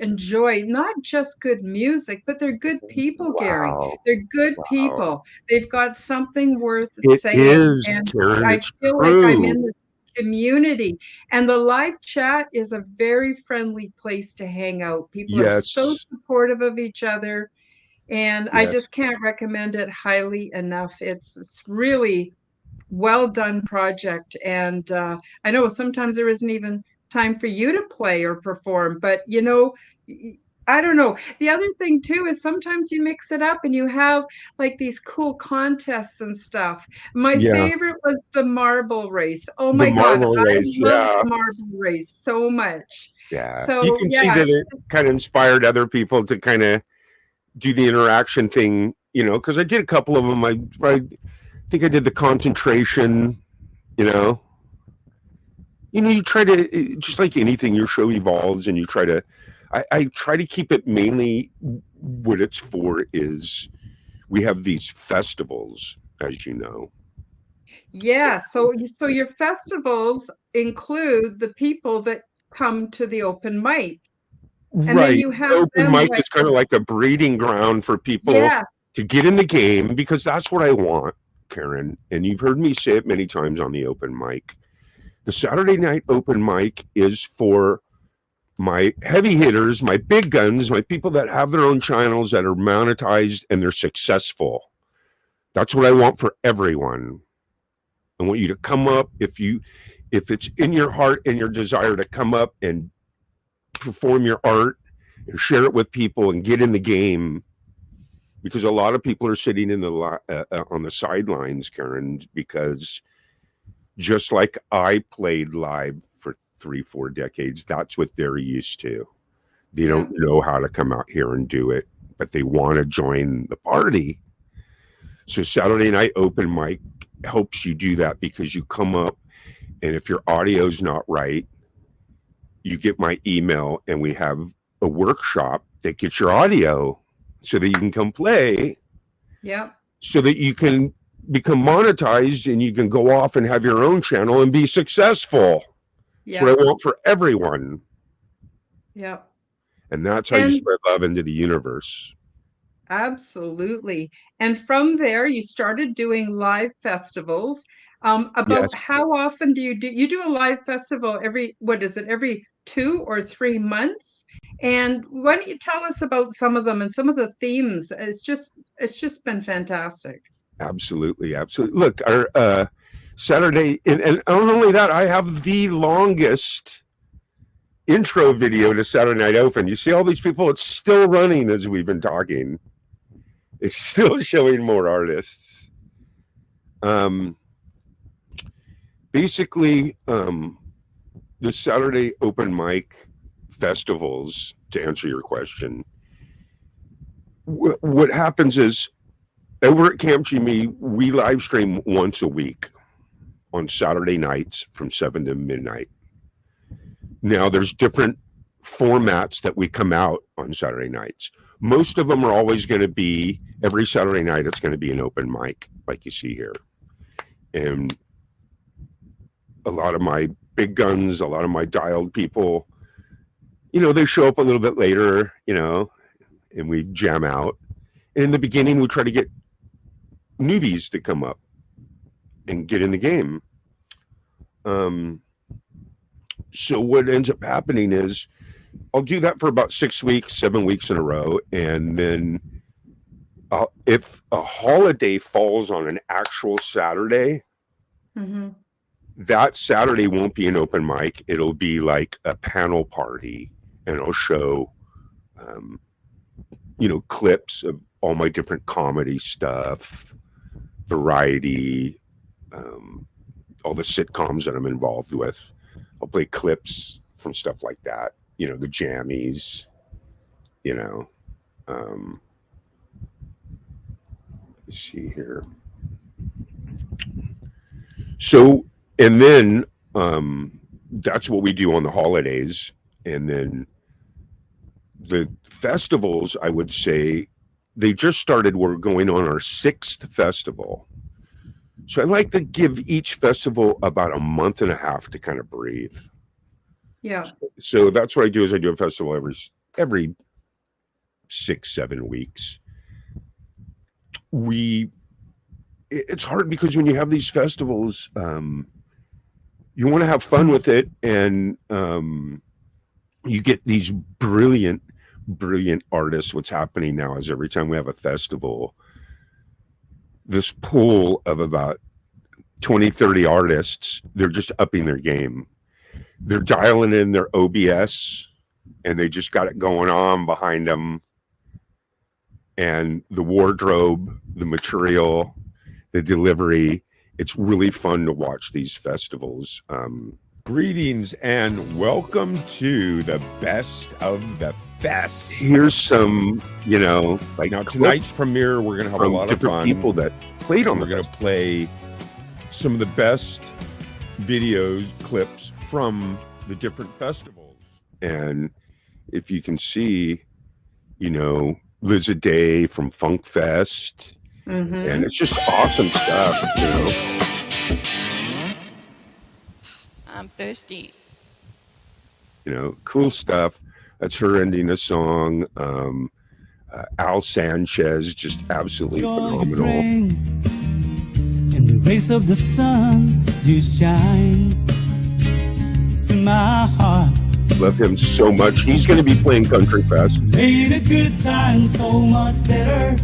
enjoy not just good music, but they're good people, Gary. They're good people. They've got something worth saying. And Karen, I feel like I'm in the community. And the live chat is a very friendly place to hang out. People are so supportive of each other. And I just can't recommend it highly enough. It's really well done project. And I know sometimes there isn't even time for you to play or perform, but I don't know. The other thing too is sometimes you mix it up and you have like these cool contests and stuff. My favorite was the marble race. Oh my God, I love the marble race so much. Yeah. So you can see that it kind of inspired other people to kind of do the interaction thing, because I did a couple of them. I think I did the concentration, you try to, just like anything, your show evolves and you try to, I try to keep it mainly what it's for is we have these festivals, as you know. Yeah. So your festivals include the people that come to the open mic. And then Right. you have Open them mic like, is kind of like a breeding ground for people yes, to get in the game, because that's what I want, Karen. And you've heard me say it many times on the open mic. The Saturday night open mic is for my heavy hitters, my big guns, my people that have their own channels that are monetized and they're successful. That's what I want for everyone. I want you to come up if it's in your heart and your desire to come up and perform your art and share it with people and get in the game, because a lot of people are sitting in the on the sidelines, Karen, because just like I played live for 3-4 decades, that's what they're used to. They yeah, don't know how to come out here and do it, but they want to join the party. So Saturday night open mic helps you do that, because you come up, and if your audio's not right, you get my email and we have a workshop that gets your audio so that you can come play, yeah, so that you can become monetized and you can go off and have your own channel and be successful. That's what yeah, I want for everyone. yeah. And that's how you And spread love into the universe. absolutely. And from there, you started doing live festivals. About Yes, how often do you do a live festival every, what is it, every 2 or 3 months? And why don't you tell us about some of them and some of the themes? It's just been fantastic. absolutely. Absolutely. Look, our Saturday, and not only that, I have the longest intro video to Saturday Night Open. You see all these people, it's still running as we've been talking. It's still showing more artists. Basically, the Saturday open mic festivals, to answer your question, what happens is, over at Camp Jimmy, we live stream once a week on Saturday nights from 7 to midnight. Now, there's different formats that we come out on Saturday nights. Most of them are always going to be, every Saturday night, it's going to be an open mic, like you see here. And a lot of my big guns, a lot of my dialed people, they show up a little bit later, and we jam out. And in the beginning, we try to get newbies to come up and get in the game. So what ends up happening is, I'll do that for about 6 weeks, 7 weeks in a row. And then if a holiday falls on an actual Saturday, Hmm. that Saturday won't be an open mic. It'll be like a panel party, and I'll show, clips of all my different comedy stuff, variety, all the sitcoms that I'm involved with. I'll play clips from stuff like that, the jammies, let's see here. So, and then that's what we do on the holidays. And then the festivals, I would say, they just started. We're going on our 6th festival. So I like to give each festival about a month and a half to kind of breathe. Yeah, So that's what I do, is I do a festival every 6-7 weeks. It's hard because when you have these festivals, you want to have fun with it, and you get these brilliant artists. What's happening now is, every time we have a festival, this pool of about 20-30 artists, they're just upping their game. They're dialing in their OBS, and they just got it going on behind them, and the wardrobe, the material, the delivery. It's really fun to watch these festivals. Greetings and welcome to the best of the best. Here's some, like, now tonight's premiere, we're gonna have a lot of fun. People that played on. We're gonna play some of the best videos, clips from the different festivals. And if you can see, Liz a Day from Funk Fest, and it's just awesome stuff. I'm thirsty. Cool stuff. That's her ending a song. Al Sanchez, just absolutely phenomenal. In the rays of the sun, you shine to my heart. Love him so much. He's going to be playing Country Fest. Made a good time so much better,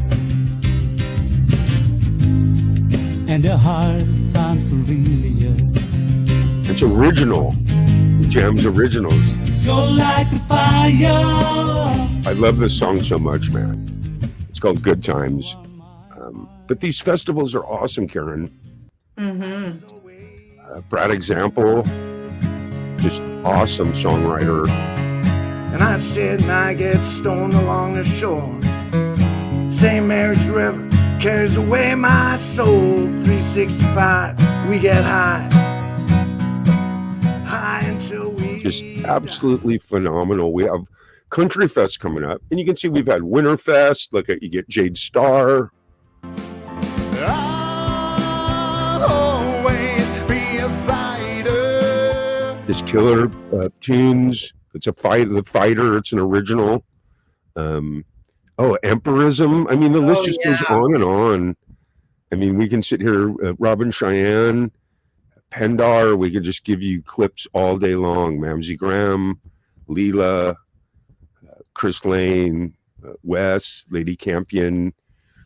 and the hard times were easier. It's original. Jam's originals. You're like the fire. I love this song so much, man. It's called Good Times. But these festivals are awesome, Karen. Brad Example, just awesome songwriter. And I sit and I get stoned along the shore. St. Mary's River carries away my soul. 365, we get high. High until we Just absolutely phenomenal. We have Country Fest coming up, and you can see we've had Winterfest. Look at, you get Jade Starr. I'll always be a fighter. This Killer Tunes. It's a The Fighter. It's an original. Emperism. I mean, the list just goes on and on. I mean, we can sit here, Robin Cheyenne, Pendar. We could just give you clips all day long. Mamsie Graham, Leela, Chris Lane, Wes, Lady Campion.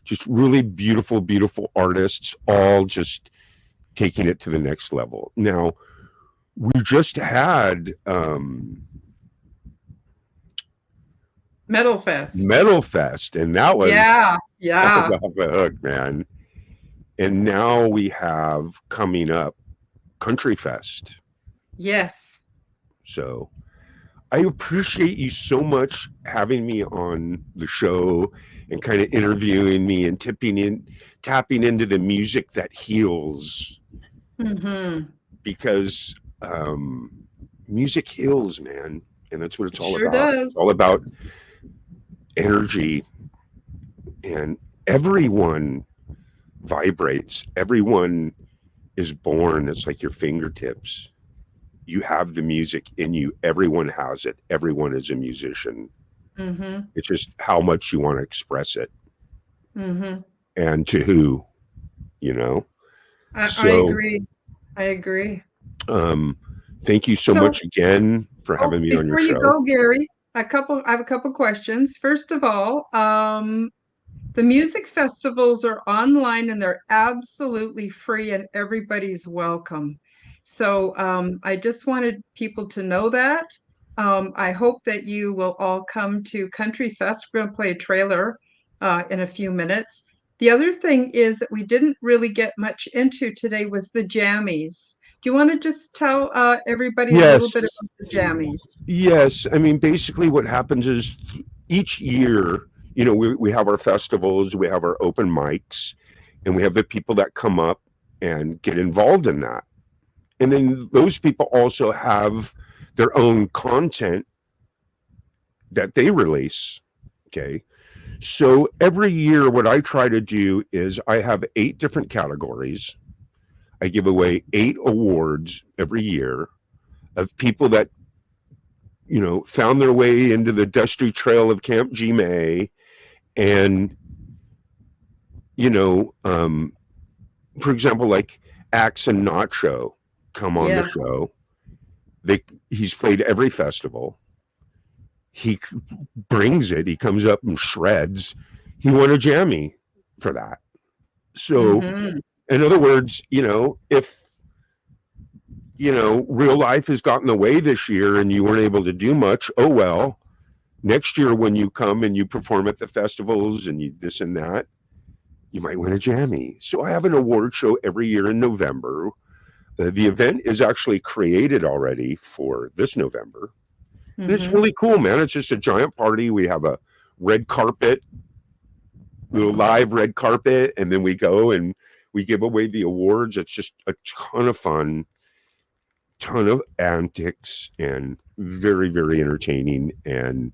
Just really beautiful, beautiful artists, all just taking it to the next level. Now, we just had Metal Fest. Metal Fest, and that was Yeah. that was off the hook, man. And now we have coming up Country Fest. Yes. So I appreciate you so much having me on the show and kind of interviewing me and tapping into the music that heals. Because music heals, man. And that's what it's all Sure about. does. It's all about energy, and everyone vibrates. Everyone is born. It's like your fingertips. You have the music in you. Everyone has it. Everyone is a musician. It's just how much you want to express it, and to who, you know. I agree. Thank you so much again for having me on your show. Before you go, Gary, I have a couple questions. First of all, the music festivals are online and they're absolutely free and everybody's welcome. So I just wanted people to know that. I hope that you will all come to Country Fest. We're going to play a trailer in a few minutes. The other thing is that we didn't really get much into today was the jammies. Do you want to just tell everybody a little bit about the jammies? Yes. I mean, basically what happens is each year, you know, we have our festivals, we have our open mics, and we have the people that come up and get involved in that. And then those people also have their own content that they release. Okay. So every year, what I try to do is I have 8 different categories. I give away 8 awards every year of people that, you know, found their way into the dusty trail of Camp G May, and, you know, for example, like Axe and Nacho come on the show. He's played every festival. He brings it. He comes up and shreds. He won a jammy for that. So, in other words, you know, if, you know, real life has gotten in the way this year and you weren't able to do much, oh well. Next year when you come and you perform at the festivals and you this and that, you might win a jammy. So I have an award show every year in November. The event is actually created already for this November. And it's really cool, man. It's just a giant party. We have a red carpet, little live red carpet, and then we go and we give away the awards. It's just a ton of fun, ton of antics, and very, very entertaining. And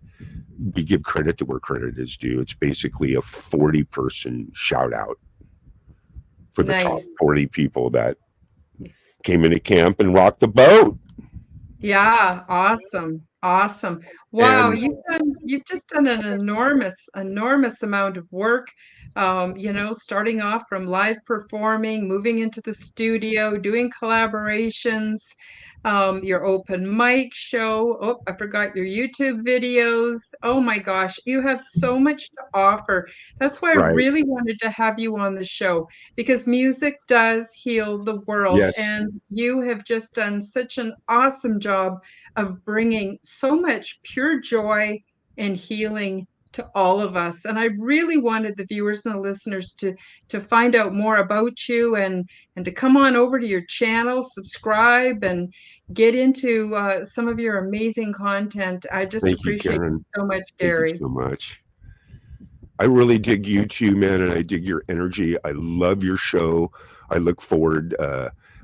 we give credit to where credit is due. It's basically a 40-person shout out for the top 40 people that came into camp and rocked the boat. Yeah, awesome. Awesome. Wow, And you've just done an enormous amount of work. Starting off from live performing, moving into the studio, doing collaborations, your open mic show. Oh, I forgot your YouTube videos. Oh my gosh, you have so much to offer. That's why I right, really wanted to have you on the show because music does heal the world, yes, and you have just done such an awesome job of bringing so much pure joy and healing to all of us. And I really wanted the viewers and the listeners to find out more about you and to come on over to your channel, subscribe, and get into some of your amazing content. I just thank you, appreciate you Karen. so much, Thank you Gary. so much. I really dig you too, man, and I dig your energy. I love your show. I look forward.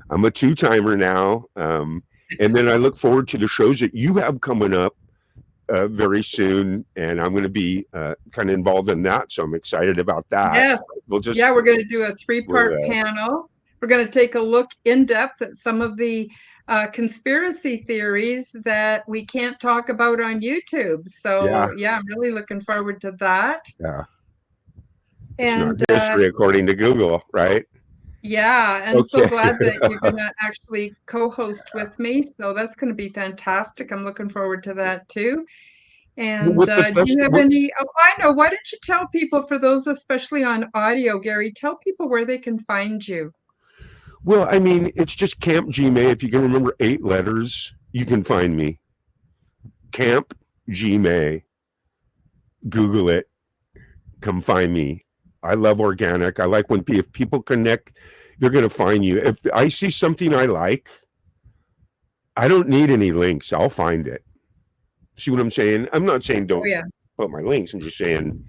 I'm a two-timer now, and then I look forward to the shows that you have coming up very soon, and I'm going to be kind of involved in that. So I'm excited about that. Yes. We'll just Yeah, we're going to do a we'll three-part panel. We're going to take a look in depth at some of the conspiracy theories that we can't talk about on YouTube. yeah, So, yeah, I'm really looking forward to that. yeah. It's not And history according to Google, right? yeah, and so Okay. glad that you're going to actually co-host with me. So that's going to be fantastic. I'm looking forward to that too. And With the do you have festival, any? Oh, I know. Why don't you tell people, for those especially on audio, Gary, tell people where they can find you. well, I mean, it's just Camp Gmail. If you can remember 8 letters, you can find me. Camp Gmail. Google it. Come find me. I love organic. I like when if people connect, they're going to find you. If I see something I like, I don't need any links. I'll find it. See what I'm saying? I'm not saying Oh, don't yeah. put my links. I'm just saying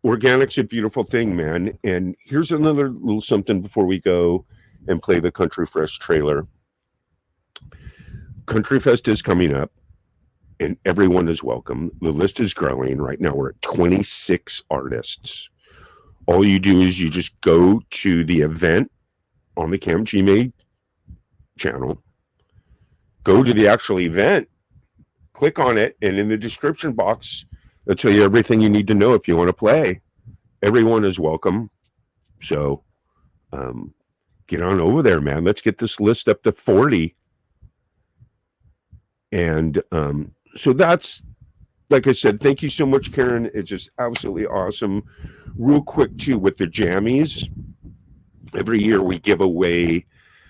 organic's a beautiful thing, man. And here's another little something before we go and play the Country Fest trailer. Country Fest is coming up and everyone is welcome. The list is growing. Right now we're at 26 artists. All you do is you just go to the event on the Camp Gmail channel, go to the actual event, click on it, and in the description box, they'll tell you everything you need to know if you want to play. Everyone is welcome. So get on over there, man. Let's get this list up to 40. And so that's, like I said, thank you so much, Karen. It's just absolutely awesome. Real quick, too, with the jammies, every year we give away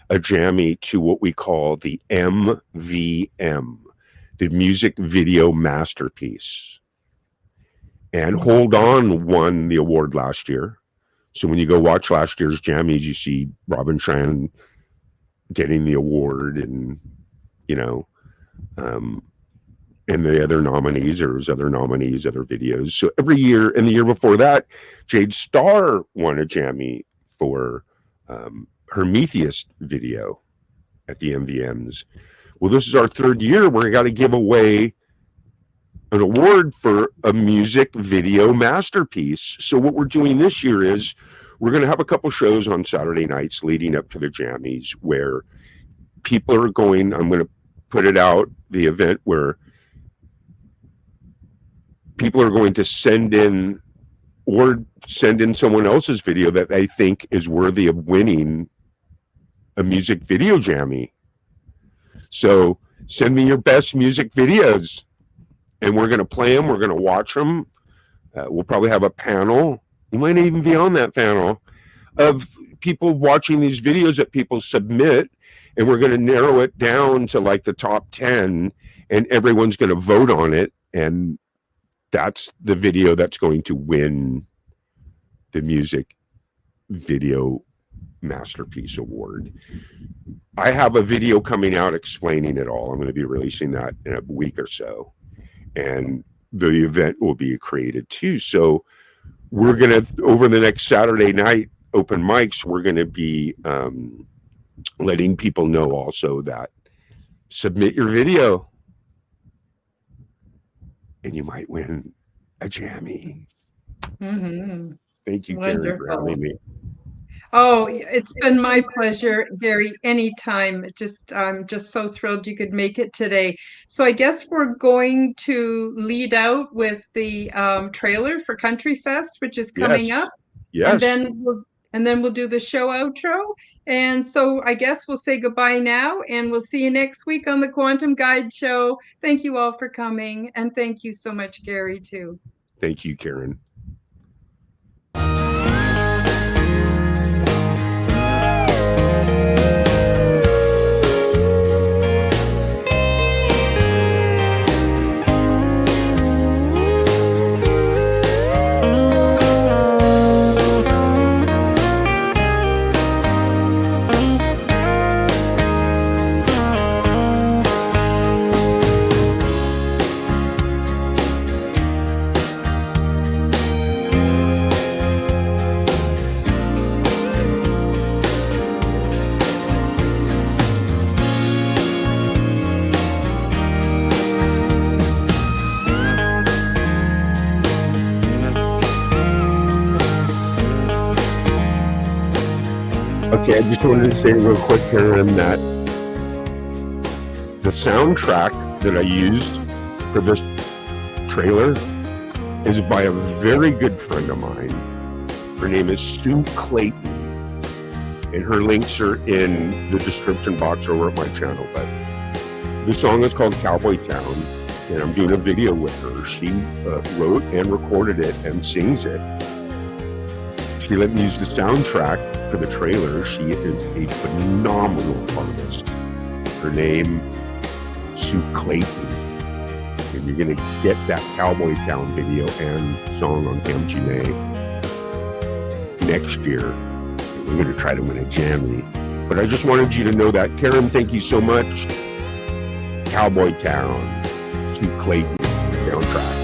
a jammy to what we call the MVM, the Music Video Masterpiece. And Hold On won the award last year. So when you go watch last year's jammies, you see Robin Shan getting the award, and you know, and the other nominees, there's other nominees, other videos. So every year, and the year before that, Jade Starr won a jammy for her Metheist video at the MVMs. Well, this is our third year where we got to give away an award for a music video masterpiece. So what we're doing this year is we're going to have a couple shows on Saturday nights leading up to the jammies where people are going, I'm going to put it out, the event where people are going to send in someone else's video that they think is worthy of winning a music video jammy. So send me your best music videos and we're going to play them. We're going to watch them. We'll probably have a panel. You might even be on that panel of people watching these videos that people submit. And we're going to narrow it down to like the top 10 and everyone's going to vote on it. And that's the video that's going to win the music video masterpiece award. I have a video coming out explaining it all. I'm going to be releasing that in a week or so. And the event will be created too. So we're going to, over the next Saturday night open mics, we're going to be letting people know also that submit your video and you might win a jammy. Mm-hmm. Thank you, Karen, for Wonderful. having me. Oh, it's been my pleasure, Gary, anytime. I'm just so thrilled you could make it today. So I guess we're going to lead out with the trailer for Country Fest, which is coming Yes. up, and Yes. then we'll do the show outro. And so I guess we'll say goodbye now, and we'll see you next week on the Quantum Guide Show. Thank you all for coming, and thank you so much, Gary, too. Thank you, Karen. Okay, I just wanted to say real quick, Karen, that the soundtrack that I used for this trailer is by a very good friend of mine. Her name is Sue Clayton, and her links are in the description box over at my channel. But the song is called Cowboy Town, and I'm doing a video with her. She wrote and recorded it and sings it. She let me use the soundtrack for the trailer. She is a phenomenal artist. Her name, Sue Clayton. And you're going to get that Cowboy Town video and song on MGMA next year. We're going to try to win a Jammy. But I just wanted you to know that. Karen, thank you so much. Cowboy Town, Sue Clayton soundtrack.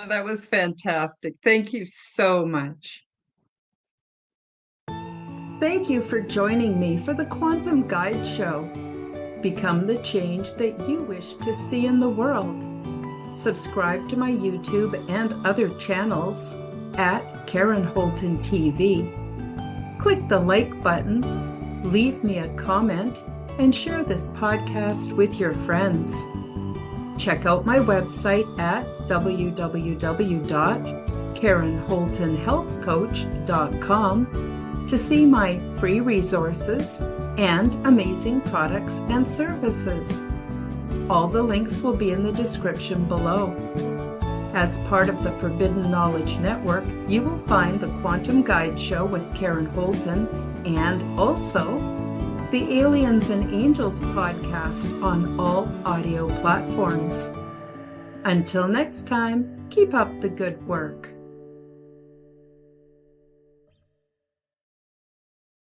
Oh, that was fantastic. Thank you so much. Thank you for joining me for the Quantum Guide Show. Become the change that you wish to see in the world. Subscribe to my YouTube and other channels at Karen Holton TV. Click the like button, leave me a comment, and share this podcast with your friends. Check out my website at www.karenholtonhealthcoach.com to see my free resources and amazing products and services. All the links will be in the description below. As part of the Forbidden Knowledge Network, you will find the Quantum Guide Show with Karen Holton and also the Aliens and Angels podcast on all audio platforms. Until next time, keep up the good work.